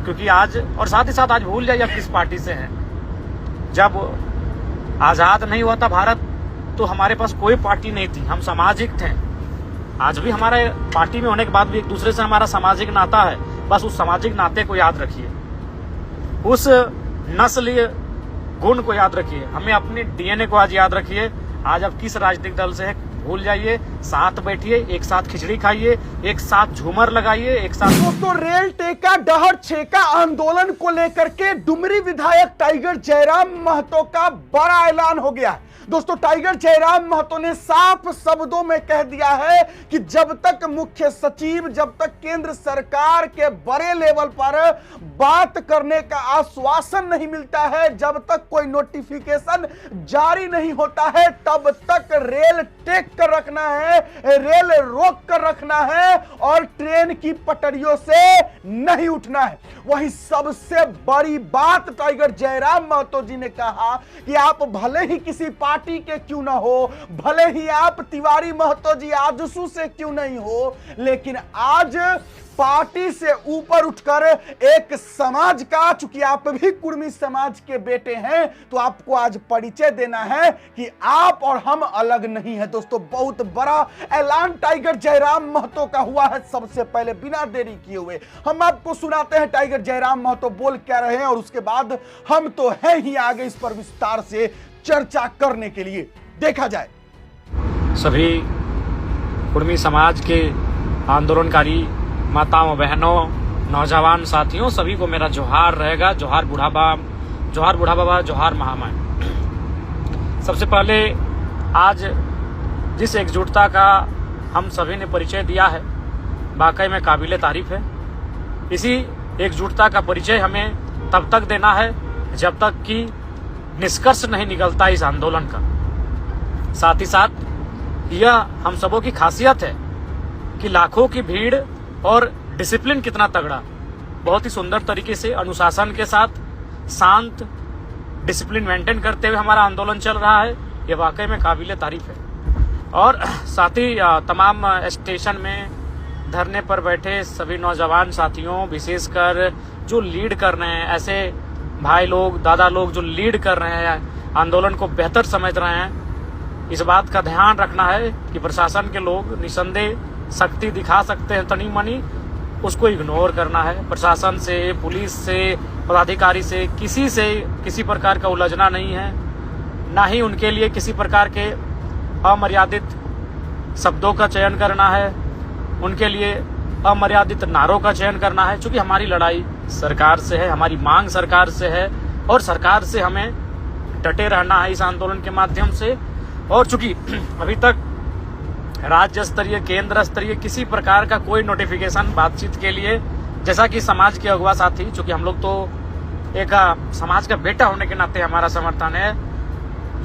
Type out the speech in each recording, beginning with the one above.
क्योंकि आज, और साथ ही साथ आज भूल जाइए आप किस पार्टी से हैं। जब आज़ाद नहीं हुआ था भारत तो हमारे पास कोई पार्टी नहीं थी, हम सामाजिक थे। आज भी हमारे पार्टी में होने के बाद भी एक दूसरे से हमारा सामाजिक नाता है। बस उस सामाजिक नाते को याद रखिए, उस नस्लीय गुण को याद रखिए, हमें अपने डीएनए को आज याद रखिए। आज आप किस राजनीतिक दल से है भूल जाइए, साथ बैठिए, एक साथ खिचड़ी खाइए, एक साथ झूमर लगाइए, एक साथ। दोस्तों, रेल टेका डहर छेका आंदोलन को लेकर के डुमरी विधायक टाइगर जयराम महतो का बड़ा ऐलान हो गया है। दोस्तों, टाइगर जयराम महतो ने साफ शब्दों में कह दिया है कि जब तक मुख्य सचिव, जब तक केंद्र सरकार के बड़े लेवल पर बात करने का आश्वासन नहीं मिलता है, जब तक कोई नोटिफिकेशन जारी नहीं होता है, तब तक रेल टेक कर रखना है, रेल रोक कर रखना है और ट्रेन की पटरियों से नहीं उठना है। वही सबसे बड़ी बात टाइगर जयराम महतो जी ने कहा कि आप भले ही किसी पार्टी के क्यों ना हो, भले ही आप तिवारी महतो जी आजसू से क्यों नहीं हो, लेकिन आज पार्टी से ऊपर उठकर एक समाज का, चूंकि आप भी कुर्मी समाज के बेटे हैं, तो आपको आज परिचय देना है कि आप और हम अलग नहीं है। दोस्तों, बहुत बड़ा ऐलान टाइगर जयराम महतो का हुआ है। सबसे पहले बिना देरी किए हुए हम आपको सुनाते हैं टाइगर जयराम महतो बोल क्या रहे हैं, और उसके बाद हम तो हैं ही आगे इस पर विस्तार से चर्चा करने के लिए। देखा जाए। सभी कुर्मी समाज के आंदोलनकारी माताओं, बहनों, नौजवान साथियों, सभी को मेरा जोहार रहेगा। जोहार बूढ़ा बाबा, जोहार महामाई। सबसे पहले आज जिस एकजुटता का हम सभी ने परिचय दिया है, वाकई में काबिले तारीफ है। इसी एकजुटता का परिचय हमें तब तक देना है जब तक कि निष्कर्ष नहीं निकलता इस आंदोलन का। साथ ही साथ यह हम सबों की खासियत है कि लाखों की भीड़ और डिसिप्लिन कितना तगड़ा, बहुत ही सुंदर तरीके से अनुशासन के साथ शांत डिसिप्लिन मेंटेन करते हुए हमारा आंदोलन चल रहा है। ये वाकई में काबिले तारीफ है। और साथ ही तमाम स्टेशन में धरने पर बैठे सभी नौजवान साथियों, विशेषकर जो लीड कर रहे हैं, ऐसे भाई लोग, दादा लोग जो लीड कर रहे हैं, आंदोलन को बेहतर समझ रहे हैं, इस बात का ध्यान रखना है कि प्रशासन के लोग निसंदेह शक्ति दिखा सकते हैं तनी मनी, उसको इग्नोर करना है। प्रशासन से, पुलिस से, पदाधिकारी से किसी प्रकार का उलझना नहीं है, ना ही उनके लिए किसी प्रकार के अमर्यादित शब्दों का चयन करना है, उनके लिए अमर्यादित नारों का चयन करना है। क्योंकि हमारी लड़ाई सरकार से है, हमारी मांग सरकार से है और सरकार से हमें डटे रहना है इस आंदोलन के माध्यम से। और चूंकि अभी तक राज्य स्तरीय, केंद्र स्तरीय किसी प्रकार का कोई नोटिफिकेशन बातचीत के लिए, जैसा कि समाज के अगुवा साथी, चूंकि हम लोग तो एक समाज का बेटा होने के नाते हमारा समर्थन है,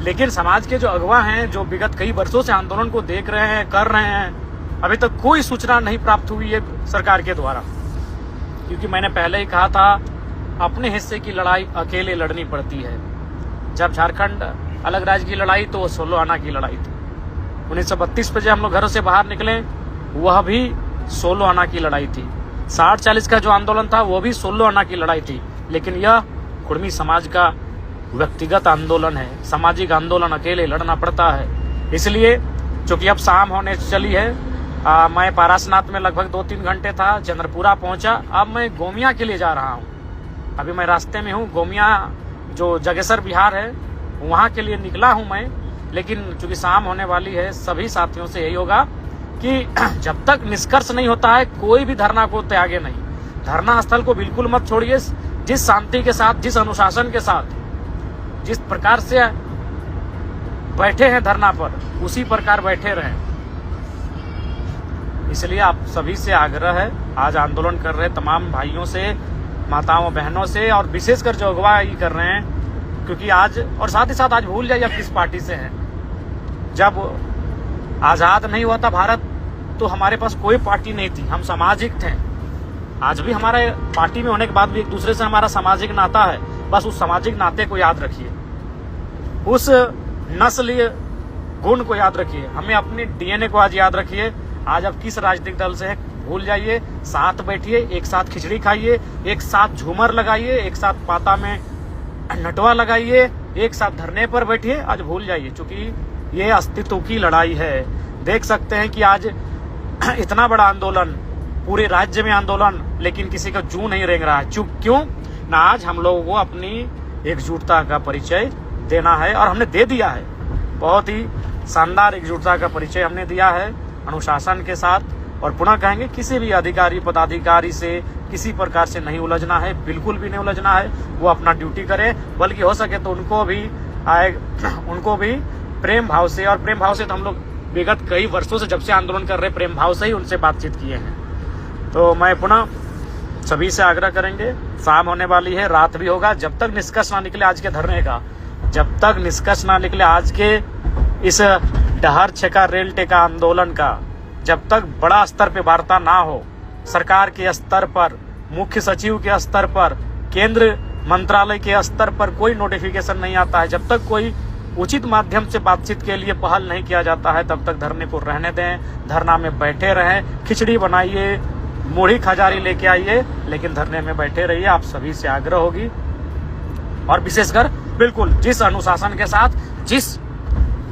लेकिन समाज के जो अगुवा हैं, जो विगत कई वर्षों से आंदोलन को देख रहे हैं, कर रहे हैं, अभी तक कोई सूचना नहीं प्राप्त हुई है सरकार के द्वारा। क्योंकि मैंने पहले ही कहा था, अपने हिस्से की लड़ाई अकेले लड़नी पड़ती है। जब झारखंड अलग राज्य की लड़ाई तो वो 16 आना की लड़ाई थी। 1932 पे जब हम लोग घरों से बाहर निकले, वह भी 16 आना की लड़ाई थी। 60-40 का जो आंदोलन था वो भी 16 आना की लड़ाई थी। लेकिन यह कुर्मी समाज का व्यक्तिगत आंदोलन है, सामाजिक आंदोलन अकेले लड़ना पड़ता है। इसलिए चूंकि अब शाम होने चली है, मैं पारासनाथ में लगभग 2-3 घंटे था, चंद्रपुरा पहुंचा, अब मैं गोमिया के लिए जा रहा हूं। अभी मैं रास्ते में हूं, गोमिया जो जगेसर बिहार है वहां के लिए निकला हूं मैं। लेकिन चूंकि शाम होने वाली है, सभी साथियों से यही होगा कि जब तक निष्कर्ष नहीं होता है, कोई भी धरना को त्यागे नहीं। धरना स्थल को बिल्कुल मत छोड़िए। जिस शांति के साथ, जिस अनुशासन के साथ, जिस प्रकार से बैठे हैं धरना पर, उसी प्रकार बैठे रहें। इसलिए आप सभी से आग्रह है, आज आंदोलन कर रहे तमाम भाइयों से, माताओं, बहनों से, और विशेषकर जो अगुवाई कर रहे हैं, क्योंकि आज, और साथ ही साथ आज भूल जाइए आप किस पार्टी से हैं। जब आज़ाद नहीं हुआ था भारत तो हमारे पास कोई पार्टी नहीं थी, हम सामाजिक थे। आज भी हमारे पार्टी में होने के बाद भी एक दूसरे से हमारा सामाजिक नाता है। बस उस सामाजिक नाते को याद रखिए, उस नस्लीय गुण को याद रखिए, हमें अपने डीएनए को आज याद रखिए। आज आप किस राजनीतिक दल से है भूल जाइए, साथ बैठिए, एक साथ खिचड़ी खाइए, एक साथ झूमर लगाइए, एक साथ पाता में नटवा लगाइए, एक साथ धरने पर बैठिए। आज भूल जाइए, क्योंकि ये अस्तित्व की लड़ाई है। देख सकते हैं कि आज इतना बड़ा आंदोलन, पूरे राज्य में आंदोलन, लेकिन किसी का जू नहीं रेंग रहा है। चुप क्यों ना? आज हम लोगों को अपनी एकजुटता का परिचय देना है और हमने दे दिया है। बहुत ही शानदार एकजुटता का परिचय हमने दिया है अनुशासन के साथ। और पुनः कहेंगे, किसी भी अधिकारी पदाधिकारी से किसी प्रकार से नहीं उलझना है, बिल्कुल भी नहीं उलझना है। वो अपना ड्यूटी करे, बल्कि हो सके तो उनको भी प्रेम भाव से, और प्रेम भाव से तो हम लोग विगत कई वर्षों से, जब से आंदोलन कर रहे, प्रेम भाव से ही उनसे बातचीत किए हैं। तो मैं पुनः सभी से आग्रह करेंगे, शाम होने वाली है, रात भी होगा, जब तक निष्कर्ष ना निकले आज के धरने का, जब तक निष्कर्ष ना निकले आज के इस डहर छेका रेल टेका आंदोलन का, जब तक बड़ा स्तर पे वार्ता ना हो, सरकार के स्तर पर, मुख्य सचिव के स्तर पर, केंद्र मंत्रालय के स्तर पर कोई नोटिफिकेशन नहीं आता है, जब तक कोई उचित माध्यम से बातचीत के लिए पहल नहीं किया जाता है, तब तक धरने को रहने दें। धरना में बैठे रहें, खिचड़ी बनाइए, मूढ़ी खजारी लेके आइए, लेकिन धरने में बैठे रहिए। आप सभी से आग्रह होगी, और विशेषकर बिल्कुल जिस अनुशासन के साथ, जिस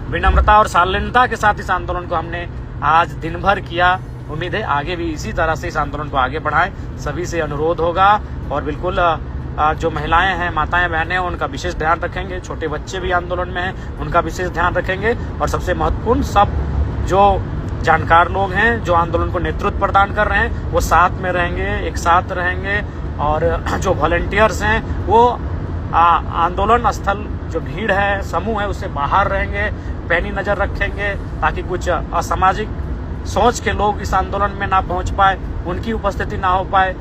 विनम्रता और शालीनता के साथ इस आंदोलन को हमने आज दिन भर किया, उम्मीद है आगे भी इसी तरह से इस आंदोलन को आगे बढ़ाएं। सभी से अनुरोध होगा, और बिल्कुल जो महिलाएं हैं, माताएं बहनें हैं, उनका विशेष ध्यान रखेंगे। छोटे बच्चे भी आंदोलन में हैं, उनका विशेष ध्यान रखेंगे। और सबसे महत्वपूर्ण, सब जो जानकार लोग हैं, जो आंदोलन को नेतृत्व प्रदान कर रहे हैं, वो साथ में रहेंगे, एक साथ रहेंगे। और जो वॉलंटियर्स हैं, वो आंदोलन स्थल, जो भीड़ है, समूह है, उससे बाहर रहेंगे, पैनी नजर रखेंगे, ताकि कुछ असामाजिक सोच के लोग इस आंदोलन में ना पहुंच पाए, उनकी उपस्थिति ना हो पाए,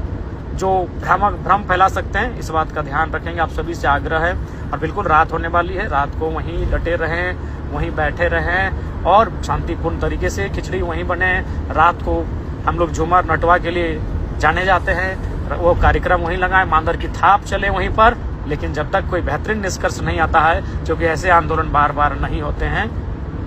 जो भ्रम फैला सकते हैं। इस बात का ध्यान रखेंगे, आप सभी से आग्रह है। और बिल्कुल रात होने वाली है, रात को वहीं डटे रहें, वहीं बैठे रहें, और शांतिपूर्ण तरीके से खिचड़ी वहीं बने। रात को हम लोग झूमर नटवा के लिए जाने जाते हैं, वो कार्यक्रम वहीं लगाएं, मांदर की थाप चले वहीं पर। लेकिन जब तक कोई बेहतरीन निष्कर्ष नहीं आता है, क्योंकि ऐसे आंदोलन बार बार नहीं होते हैं,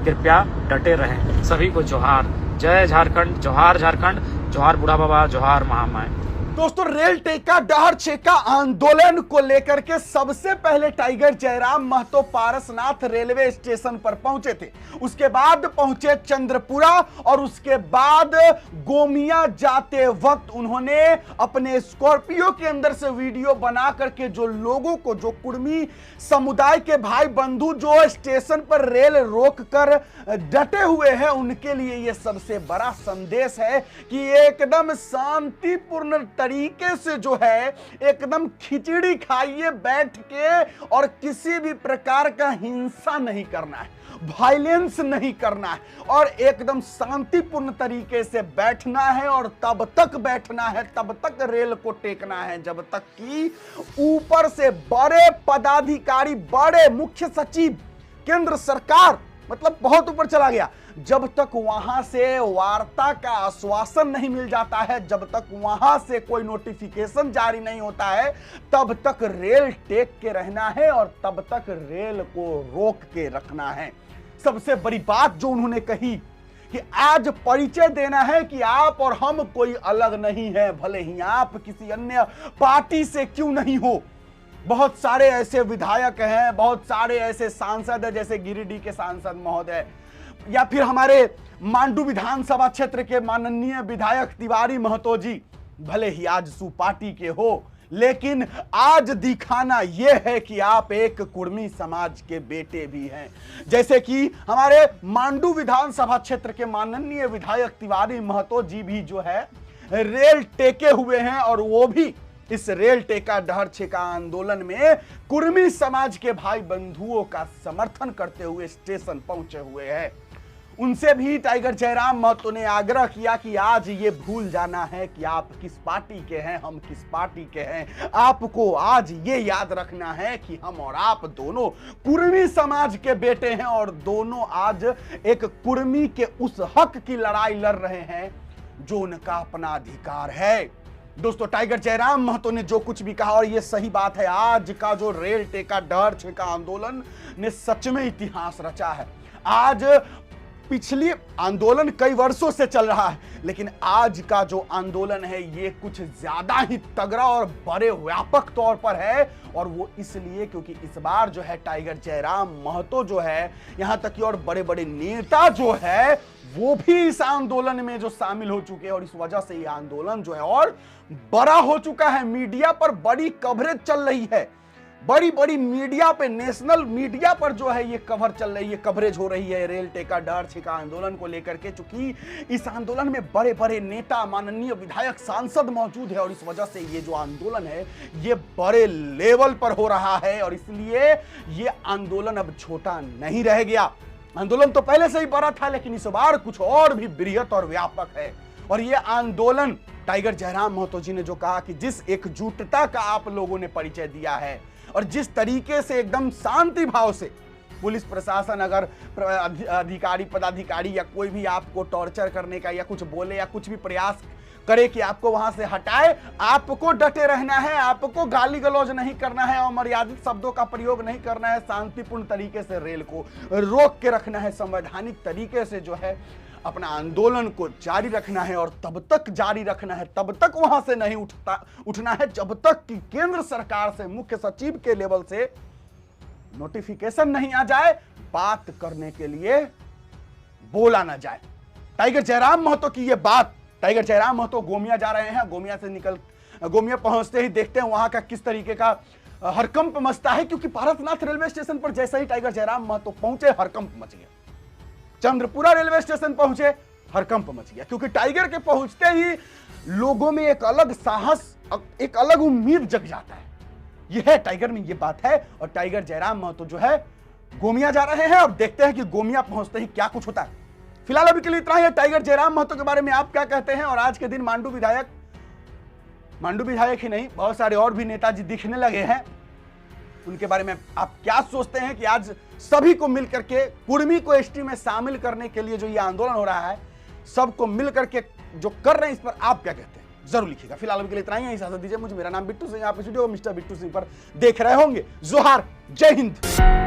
कृपया डटे रहें। सभी को जोहार। जय झारखंड, जोहार झारखंड, जोहार बूढ़ा बाबा, जोहार महामाई। दोस्तों, रेल टेका डहर छेका आंदोलन को लेकर के सबसे पहले Tiger Jairam Mahato Parasnath railway station पर पहुंचे थे। उसके बाद पहुंचे चंद्रपुरा, और उसके बाद गोमिया जाते वक्त उन्होंने अपने स्कॉर्पियो के अंदर से वीडियो बना करके जो लोगों को, जो कुर्मी समुदाय के भाई बंधु जो स्टेशन पर रेल रोक कर डटे हुए हैं, उनके लिए यह सबसे बड़ा संदेश है कि एकदम शांतिपूर्ण तरीके से जो है, एकदम खिचड़ी खाइए बैठ के, और किसी भी प्रकार का हिंसा नहीं करना है, वायलेंस नहीं करना है, और एकदम शांतिपूर्ण तरीके से बैठना है। और तब तक बैठना है, तब तक रेल को टेकना है, जब तक कि ऊपर से बड़े पदाधिकारी, बड़े मुख्य सचिव, केंद्र सरकार, मतलब बहुत ऊपर चला गया, जब तक वहां से वार्ता का आश्वासन नहीं मिल जाता है, जब तक वहां से कोई नोटिफिकेशन जारी नहीं होता है, तब तक रेल टेक के रहना है, और तब तक रेल को रोक के रखना है। सबसे बड़ी बात जो उन्होंने कही कि आज परिचय देना है कि आप और हम कोई अलग नहीं है, भले ही आप किसी अन्य पार्टी से क्यों नहीं हो। बहुत सारे ऐसे विधायक हैं, बहुत सारे ऐसे सांसद हैं, जैसे गिरिडीह के सांसद महोदय, या फिर हमारे मांडू विधानसभा क्षेत्र के माननीय विधायक तिवारी महतो जी, भले ही आज सू पार्टी के हो, लेकिन आज दिखाना यह है कि आप एक कुर्मी समाज के बेटे भी हैं। जैसे कि हमारे मांडू विधानसभा क्षेत्र के माननीय विधायक तिवारी महतो जी भी जो है रेल टेके हुए हैं, और वो भी इस रेल टेका डहर छेका आंदोलन में कुर्मी समाज के भाई बंधुओं का समर्थन करते हुए स्टेशन पहुंचे हुए हैं। उनसे भी टाइगर जयराम महतो ने आग्रह किया कि आज ये भूल जाना है कि आप किस पार्टी के हैं, हम किस पार्टी के हैं। आपको आज ये याद रखना है कि हम और आप दोनों कुर्मी समाज के बेटे हैं, और दोनों आज एक कुर्मी के उस हक की लड़ाई लड़ रहे हैं जो उनका अपना अधिकार है। दोस्तों, टाइगर जयराम महतो ने जो कुछ भी कहा, और ये सही बात है, आज का जो रेल टेका डहर छेका आंदोलन ने सच में इतिहास रचा है। आज पिछली आंदोलन कई वर्षों से चल रहा है, लेकिन आज का जो आंदोलन है ये कुछ ज्यादा ही तगड़ा और बड़े व्यापक तौर पर है। और वो इसलिए क्योंकि इस बार जो है टाइगर जयराम महतो जो है, यहां तक कि और बड़े बड़े नेता जो है वो भी इस आंदोलन में जो शामिल हो चुके हैं। और इस वजह से ये आंदोलन जो है और बड़ा हो चुका है। मीडिया पर बड़ी कवरेज चल रही है, बड़ी बड़ी मीडिया पे, नेशनल मीडिया पर जो है ये कवर चल रही है, कवरेज हो रही है रेल टेका डर छिका आंदोलन को लेकर के। चूंकि इस आंदोलन में बड़े बड़े नेता, माननीय विधायक, सांसद मौजूद है और इस वजह से ये जो आंदोलन है ये बड़े लेवल पर हो रहा है। और इसलिए ये आंदोलन अब छोटा नहीं रह गया। आंदोलन तो पहले से ही बड़ा था, लेकिन इस बार कुछ और भी बृहत और व्यापक है। और ये आंदोलन टाइगर जयराम महतो जी ने जो कहा कि जिस एकजुटता का आप लोगों ने परिचय दिया है और जिस तरीके से एकदम शांति भाव से पुलिस प्रशासन अगर अधिकारी पदाधिकारी या कोई भी आपको टॉर्चर करने का या कुछ बोले या कुछ भी प्रयास करे कि आपको वहां से हटाए, आपको डटे रहना है, आपको गाली गलौज नहीं करना है, अमर्यादित शब्दों का प्रयोग नहीं करना है, शांतिपूर्ण तरीके से रेल को रोक के रखना है, संवैधानिक तरीके से जो है अपना आंदोलन को जारी रखना है। और तब तक जारी रखना है, तब तक वहां से नहीं उठना है जब तक कि केंद्र सरकार से, मुख्य सचिव के लेवल से नोटिफिकेशन नहीं आ जाए, बात करने के लिए बोला ना जाए। टाइगर जयराम महतो की ये बात, टाइगर जयराम महतो गोमिया जा रहे हैं, गोमिया पहुंचते ही देखते हैं वहां का किस तरीके का हरकंप मचता है। क्योंकि पारसनाथ रेलवे स्टेशन पर जैसे ही टाइगर जयराम महतो पहुंचे, हरकंप मच गया। चंद्रपुरा रेलवे स्टेशन पहुंचे, हरकंप मच गया। क्योंकि टाइगर के पहुंचते ही लोगों में एक अलग साहस, एक अलग उम्मीद जग जाता है। यह है टाइगर में, ये बात है। और टाइगर जयराम महतो जो है गोमिया जा रहे हैं और देखते हैं कि गोमिया पहुंचते ही क्या कुछ होता है। फिलहाल अभी के लिए इतना ही है। टाइगर जयराम महतो के बारे में आप क्या कहते हैं? और आज के दिन मांडू विधायक ही नहीं, बहुत सारे और भी नेताजी दिखने लगे हैं, उनके बारे में आप क्या सोचते हैं कि आज सभी को मिलकर के कुर्मी को एसटी में शामिल करने के लिए जो ये आंदोलन हो रहा है, सबको मिलकर के जो कर रहे हैं, इस पर आप क्या कहते हैं जरूर लिखिएगा। फिलहाल अभी के लिए इतना ही है, इजाजत दीजिए मुझे। मेरा नाम बिट्टू सिंह, आप इस वीडियो मिस्टर बिट्टू सिंह पर देख रहे होंगे। जोहार, जय हिंद।